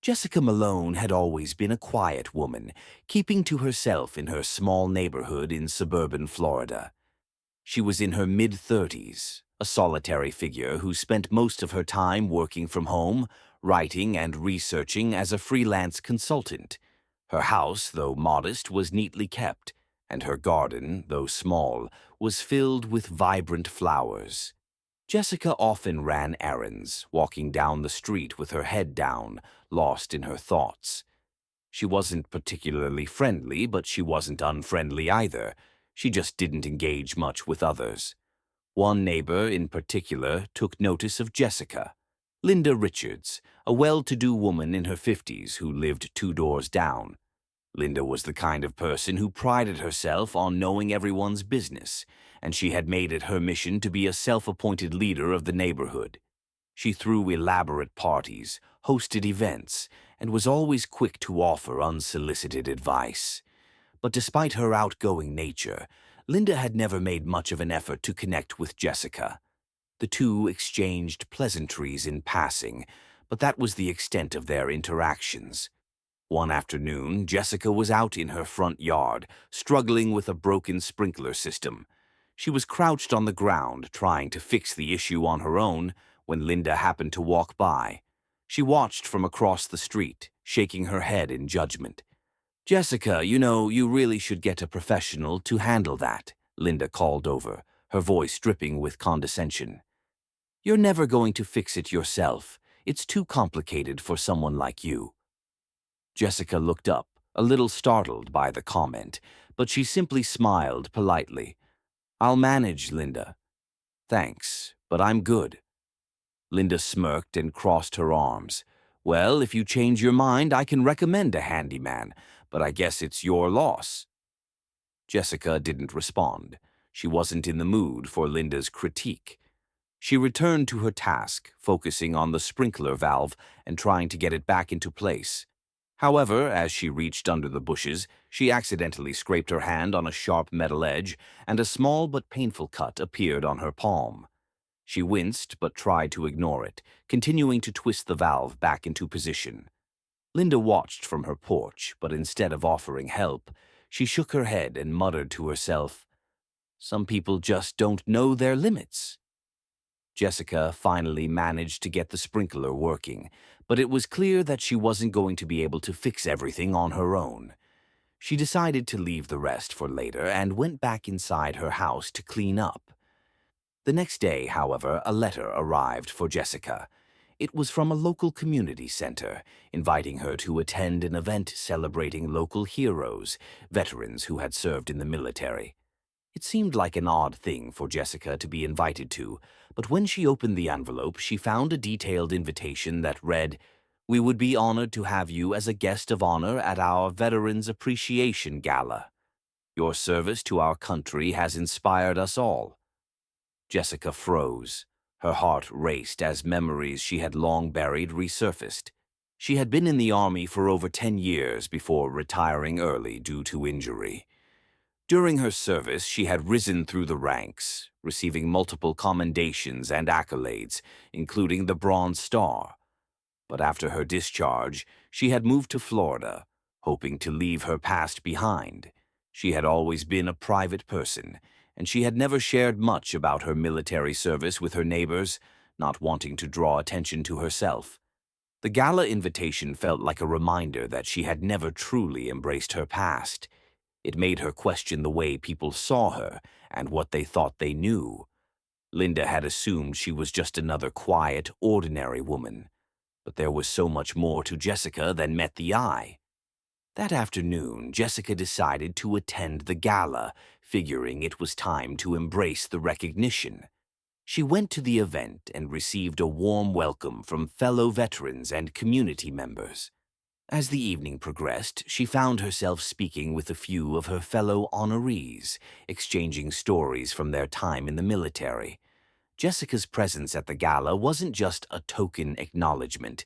Jessica Malone had always been a quiet woman, keeping to herself in her small neighborhood in suburban Florida. She was in her mid-30s, a solitary figure who spent most of her time working from home, writing and researching as a freelance consultant. Her house, though modest, was neatly kept, and her garden, though small, was filled with vibrant flowers. Jessica often ran errands, walking down the street with her head down, lost in her thoughts. She wasn't particularly friendly, but she wasn't unfriendly either. She just didn't engage much with others. One neighbor in particular took notice of Jessica. Linda Richards, a well-to-do woman in her 50s who lived 2 doors down. Linda was the kind of person who prided herself on knowing everyone's business, and she had made it her mission to be a self-appointed leader of the neighborhood. She threw elaborate parties, hosted events, and was always quick to offer unsolicited advice. But despite her outgoing nature, Linda had never made much of an effort to connect with Jessica. The two exchanged pleasantries in passing, but that was the extent of their interactions. One afternoon, Jessica was out in her front yard, struggling with a broken sprinkler system. She was crouched on the ground, trying to fix the issue on her own, when Linda happened to walk by. She watched from across the street, shaking her head in judgment. "Jessica, you really should get a professional to handle that," Linda called over, her voice dripping with condescension. "You're never going to fix it yourself. It's too complicated for someone like you." Jessica looked up, a little startled by the comment, but she simply smiled politely. "I'll manage, Linda." "Thanks, but I'm good." Linda smirked and crossed her arms. "Well, if you change your mind, I can recommend a handyman, but I guess it's your loss." Jessica didn't respond. She wasn't in the mood for Linda's critique. She returned to her task, focusing on the sprinkler valve and trying to get it back into place. However, as she reached under the bushes, she accidentally scraped her hand on a sharp metal edge, and a small but painful cut appeared on her palm. She winced but tried to ignore it, continuing to twist the valve back into position. Linda watched from her porch, but instead of offering help, she shook her head and muttered to herself, "Some people just don't know their limits." Jessica finally managed to get the sprinkler working, but it was clear that she wasn't going to be able to fix everything on her own. She decided to leave the rest for later and went back inside her house to clean up. The next day, however, a letter arrived for Jessica. It was from a local community center, inviting her to attend an event celebrating local heroes, veterans who had served in the military. It seemed like an odd thing for Jessica to be invited to, but when she opened the envelope, she found a detailed invitation that read, "We would be honored to have you as a guest of honor at our Veterans Appreciation Gala. Your service to our country has inspired us all." Jessica froze. Her heart raced as memories she had long buried resurfaced. She had been in the Army for over 10 years before retiring early due to injury. During her service, she had risen through the ranks, receiving multiple commendations and accolades, including the Bronze Star. But after her discharge, she had moved to Florida, hoping to leave her past behind. She had always been a private person, and she had never shared much about her military service with her neighbors, not wanting to draw attention to herself. The gala invitation felt like a reminder that she had never truly embraced her past. It made her question the way people saw her and what they thought they knew. Linda had assumed she was just another quiet, ordinary woman. But there was so much more to Jessica than met the eye. That afternoon, Jessica decided to attend the gala, figuring it was time to embrace the recognition. She went to the event and received a warm welcome from fellow veterans and community members. As the evening progressed, she found herself speaking with a few of her fellow honorees, exchanging stories from their time in the military. Jessica's presence at the gala wasn't just a token acknowledgement.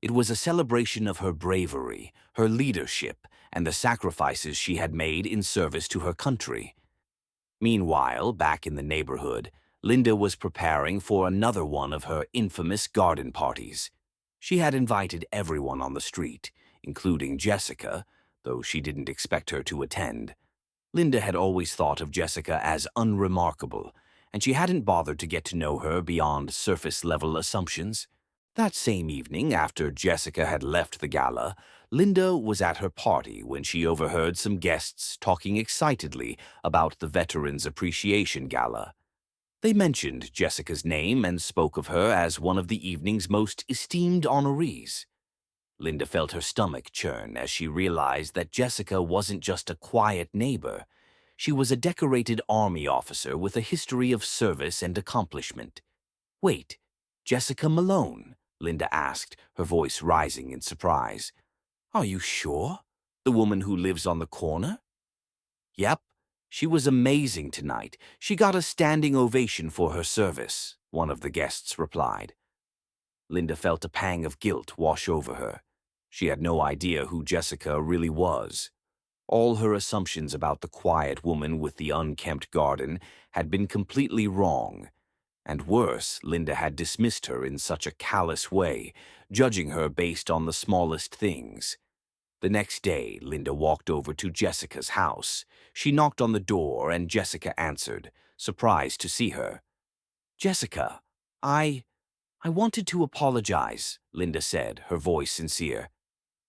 It was a celebration of her bravery, her leadership, and the sacrifices she had made in service to her country. Meanwhile, back in the neighborhood, Linda was preparing for another one of her infamous garden parties. She had invited everyone on the street, including Jessica, though she didn't expect her to attend. Linda had always thought of Jessica as unremarkable, and she hadn't bothered to get to know her beyond surface-level assumptions. That same evening, after Jessica had left the gala, Linda was at her party when she overheard some guests talking excitedly about the Veterans Appreciation Gala. They mentioned Jessica's name and spoke of her as one of the evening's most esteemed honorees. Linda felt her stomach churn as she realized that Jessica wasn't just a quiet neighbor. She was a decorated army officer with a history of service and accomplishment. "Wait, Jessica Malone?" Linda asked, her voice rising in surprise. "Are you sure? The woman who lives on the corner?" "Yep. She was amazing tonight. She got a standing ovation for her service," one of the guests replied. Linda felt a pang of guilt wash over her. She had no idea who Jessica really was. All her assumptions about the quiet woman with the unkempt garden had been completely wrong. And worse, Linda had dismissed her in such a callous way, judging her based on the smallest things. The next day, Linda walked over to Jessica's house. She knocked on the door and Jessica answered, surprised to see her. "Jessica, I wanted to apologize," Linda said, her voice sincere.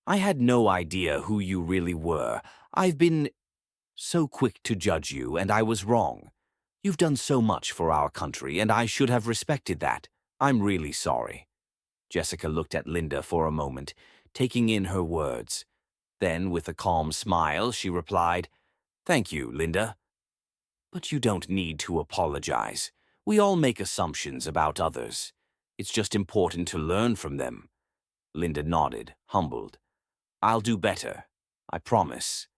"I had no idea who you really were. I've been so quick to judge you, and I was wrong. You've done so much for our country, and I should have respected that. I'm really sorry." Jessica looked at Linda for a moment, taking in her words. Then, with a calm smile, she replied, "Thank you, Linda. But you don't need to apologize. We all make assumptions about others. It's just important to learn from them." Linda nodded, humbled. "I'll do better. I promise."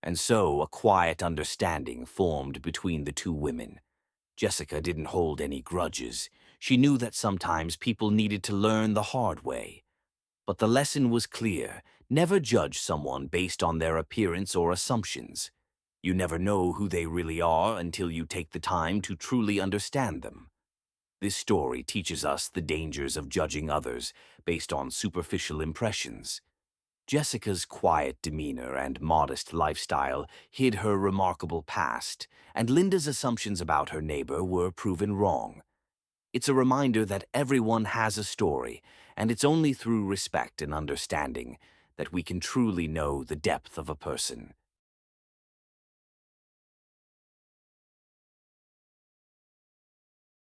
And so a quiet understanding formed between the two women. Jessica didn't hold any grudges. She knew that sometimes people needed to learn the hard way. But the lesson was clear. Never judge someone based on their appearance or assumptions. You never know who they really are until you take the time to truly understand them. This story teaches us the dangers of judging others based on superficial impressions. Jessica's quiet demeanor and modest lifestyle hid her remarkable past, and Linda's assumptions about her neighbor were proven wrong. It's a reminder that everyone has a story, and it's only through respect and understanding that we can truly know the depth of a person.